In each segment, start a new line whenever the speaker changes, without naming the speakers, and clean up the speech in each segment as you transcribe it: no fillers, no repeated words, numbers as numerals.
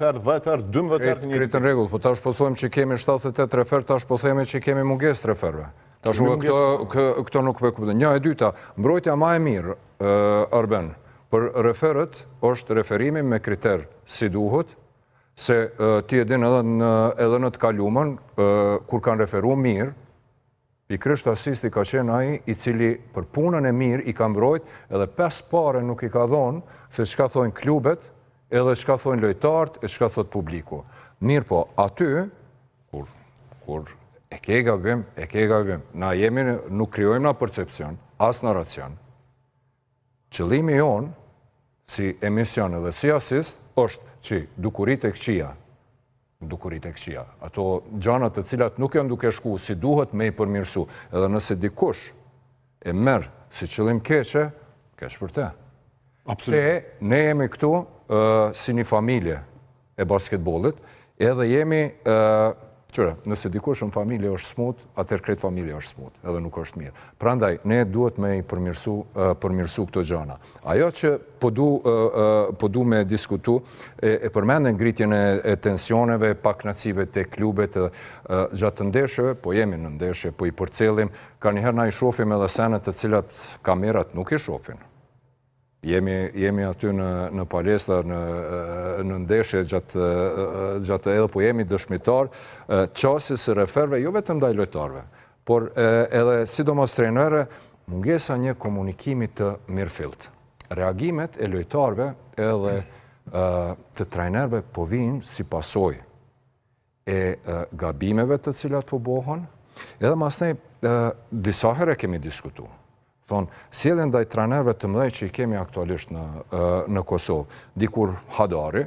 herë, 10 herë, 12 herë të njëjtin.
Kritë në regull, po tash po thojmë që kemi 78 refer, tash po themi që kemi mungesë referve. Tash këto nuk kuptojnë. Një e dyta, mbrojtja më e mirë, Arben, për referët është referimi me kriter si duhet, se ti e din edhe në të kalumën, kur kanë referu mirë, pikrisht asisti ka qenë ai i cili për punën e mirë i ka mbrojt edhe 5 pare nuk i ka dhonë se çka thonë klubet, edhe çka thonë lojtarët, e çka thot publiku. Mirë po, aty, kur e ke gabim. Na nuk krijojmë na percepcion, as në racion. Qëllimi jonë, si emision edhe si asist, është që dukurit e këqia. Ato gjanat të cilat nuk janë duke shku si duhet me i përmirësu. Edhe nëse dikush e merë si qëllim keqe për te. Ne jemi këtu si një familje e basketbolit, edhe jemi, nëse dikush në familje është smut, atër kretë familje është smut, edhe nuk është mirë. Prandaj, ne duhet me i përmirësu këto gjana. Ajo që po du me diskutu, e përmendën ngritjen e tensioneve, paknacive të klubet, gjatë ndeshjeve, po jemi në ndeshje, po i përcelim, ka njëherë na i shofim edhe senet të cilat kamerat nuk i shofin. Jemi aty në palestra, në ndeshje gjatë edhe, po jemi dëshmitar qasis e referve, jo vetëm ndaj lojtarve, por edhe sidomos trajnerëve, mungesa një komunikimi të mirëfillt. Reagimet e lojtarve edhe të trajnerëve po vinë si pasojë e gabimeve të cilat po bëhen, edhe masnej disa herë kemi diskutuar. Thonë, si edhe ndaj trajnerëve të mëdhej që i kemi aktualisht në Kosovë. Dikur Hadari,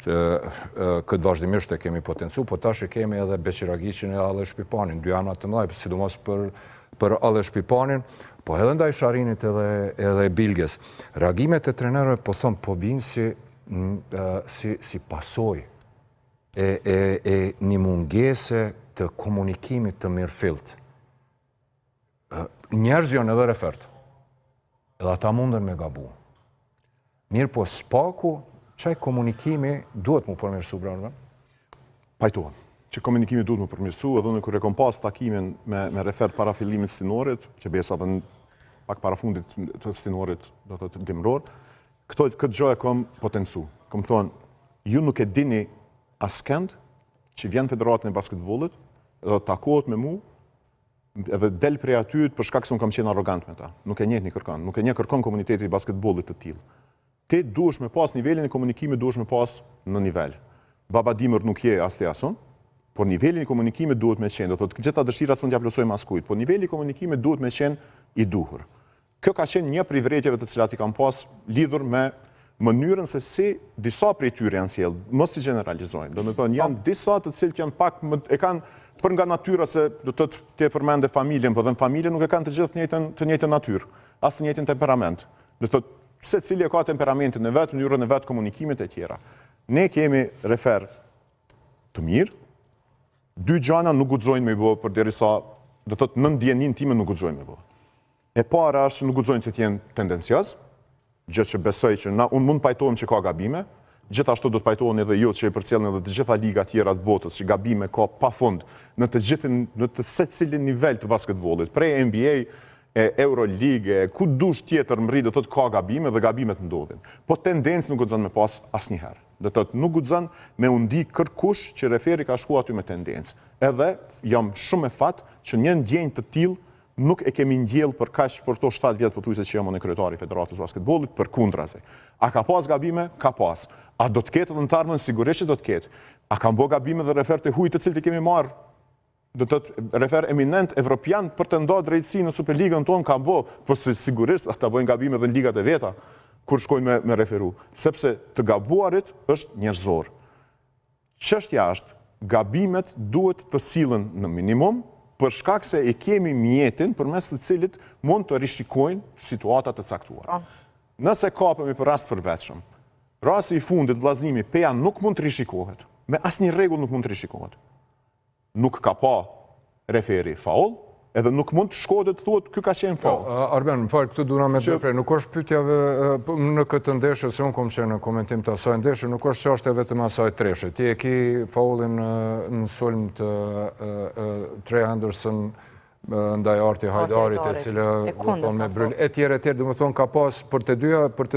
këtë vazhdimisht e kemi potencu, po tash e kemi edhe Beqiragiqin e Ale Shpipanin, dy anat të mëdhej, sidomos për Ale Shpipanin, po edhe ndaj Sharinit edhe Bilges. Reagimet e trajnerëve, po thonë, po vinë si pasojë e një mungese të komunikimit të mirëfillt. Njerëz janë edhe refert, edhe ata munden me gabu. Mirë po spaku, qaj komunikimi duhet mu përmirësu, Branven?
Pajtohen, që komunikimi duhet mu përmirësu, edhe në kërë e kom pas takimin me refert para fillimit sinorit, që besa dhe pak para fundit të sinorit do të dimror, këtë gjë e kom potencu. Kom thonë, ju nuk e dini askend që vjen Federatën e Basketbollit, edhe takohet me mu, edhe del prej aty për shkak se unë kam qenë arrogant me ta. Nuk e njeh një kërkon. Nuk e njeh kërkon komuniteti i basketbollit të tillë. Ti duhesh me pas nivelin e komunikimit, duhesh me pas në nivel. Baba Dimër nuk je as ti asun, por nivelin e komunikimit duhet me qenë. Do thotë gjitha dëshirat s'mund t'ja plotësojmë as kujt, por niveli i komunikimit duhet me qenë i duhur. Kjo ka qenë një prej vërejtjeve të cilat i kam pas lidhur me mënyrën se si disa prej tyre janë sjellë, mos i generalizojmë. Do të thonë janë disa të cilët janë pak e kanë për nga natyra se do të të përmende familjen, po dhe në familje nuk e kanë të gjithë të njëjtën natyrë, as të njëjtën temperament. Do të se cili e ka temperamentin e vetë, mënyrën e vetë, komunikimit e tjera. Ne kemi refer të mirë, dy gjana nuk guxojnë me i bëhë, për derisa, do të në ndjenin time nuk guxojnë me i bëhë. E para është nuk guxojnë të tjenë tendenciaz, gjë që besoj që unë mund pajtojmë që ka gabime, gjithashtu do të pajtohen edhe ju që i përcjellin edhe të gjitha liga tjera të botës, që gabime ka pa fund në të secilin nivel të basketbollit, prej NBA, Euroleague, ku dush tjetër më rritë, do të ka gabime dhe gabimet ndodhin. Po tendencë nuk guxon me pas asnjëherë. Do të nuk guxon me u ndi kërkush që referi ka shkuar aty me tendencë. Edhe jam shumë e fat që një ndjenjë të tillë nuk e kemi ndjell për kaq për to 7 vjet pothuajse që jam unë kryetari i Federatës Basketbollit, përkundrazi. A ka pas gabime? Ka pas. A do të ketë edhe në të ardhmen? Sigurisht që do të ketë. A kanë bërë gabime dhe refer të huaj të cilët i kemi marrë? Do të thotë refer eminent evropian për të ndarë drejtësi në Superligën tonë kanë bërë, por sigurisht ata bëjnë gabime edhe në ligat e veta kur shkojnë me referu, sepse të gabuarit është njerëzor. Çështja është, gabimet duhet të sillen në minimum, për shkak se e kemi mjetin përmes të cilit mund të rishikojnë situatat të caktuara. Nëse kapemi për rast përvetshëm, rasti i fundit vllazënimi Peja nuk mund të rishikohet. Me asnjë rregull nuk mund të rishikohet. Nuk ka pa referi faul, edhe nuk mund të shkohet të thuhet ky ka qenë faull.
Arben, më falë, këtë duna me depre, nuk është pyetjave në këtë ndeshje, se unë kom qenë në komentim të asaj ndeshje, nuk është çështja vetëm asaj treshe. Ti e ki faullin në sulm të Trey Henderson ndaj Arti Hajdarit, e cila me bryll, e tjerë, dhe më thonë ka pas për të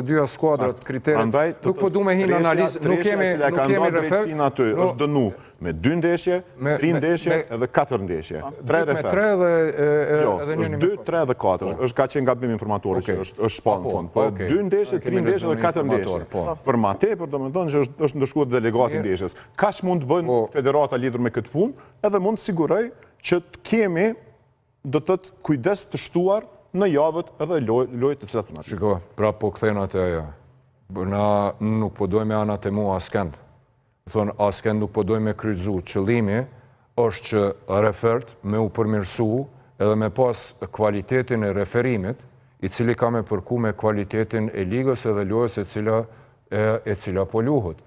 dyja skuadrat kriteret, nuk po du me hinë analizë, nuk kemi refer.
Është dënu me 2 ndeshje, 3 ndeshje edhe 4 ndeshje. 3 refer.
Me 3
Jo,
edhe
është 2, 3 dhe 4. Është ka qenë gabim informatori që është shpallë në fund. Po 2 ndeshje, 3 ndeshje dhe 4 ndeshje. Për ma tepër, do me thonë që është ndëshkuar delegati ndeshjes. Kaq mund të bëjnë federata lidhur me këtë punë, edhe mund të siguroj që të kemi do të të kujdes të shtuar në javët edhe lojët të cilat të nashë.
Shiko, pra po këthejnë atë aja. Na nuk po dojmë anat e mua askend. Thonë, askend nuk po dojmë kryzu. Qëllimi është që refert me u përmirësu edhe me pas kualitetin e referimit, i cili ka me përku me kualitetin e ligës edhe lojës e cila po luhët.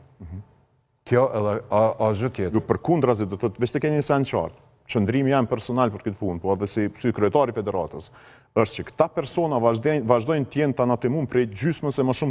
Kjo edhe asgjë tjetër.
Ju përkundrazit, do të thotë, veç të keni një sen qartë. Qëndrimi jam personal për këtë punë, po edhe si kryetari federatës, është që këta persona vazhdojnë t'jenë të anatimun prej gjysmës e më shumë